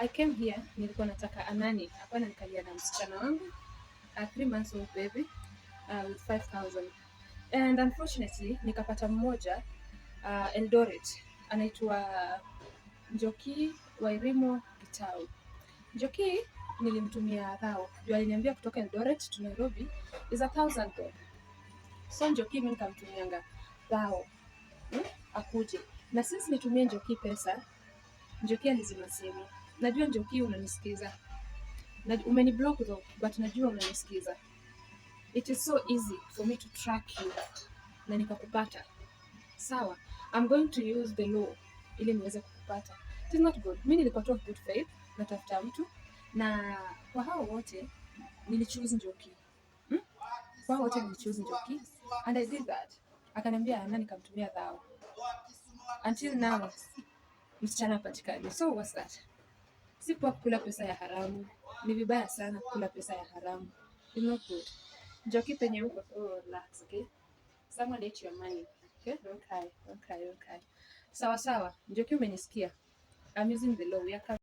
I came here, nilikuwa nataka Anani. Hapana, nikalia na msichana wangu, a 3 months old baby, with 5,000. And unfortunately, nikapata mmoja Eldoret, anaitwa Njoki Wairimo Gitau. Njoki nilimtumia thao. Juu aliniambia kutoka Eldoret to Nairobi is 1,000 bob. So Njoki mimi nikamtumianga thao. Akuje. Na since nitumie Njoki pesa, Njoki alizima simu. Najua Njoki unanisikiza. Umeniblock though, but najua unanisikiza. It is so easy for me to track you na nikakupata. Sawa, I'm going to use the law ili niweze kukupata. It is not good. Mimi nilikuwa tu good faith, natafuta mtu na kwa hao wote nilichoose Njoki. Kwa hao wote nilichoose Njoki and I did that. Akaniambia nani nikamtumia thao. Until now msichana patikani. So what's that? Si kwa kula pesa ya haramu. Ni vibaya sana kula pesa ya haramu. It's not good. Njoki penye uko, relax, okay? Someone ate your money. Okay? Don't cry. Sawa sawa. Njoki umenisikia. I'm using the law. We are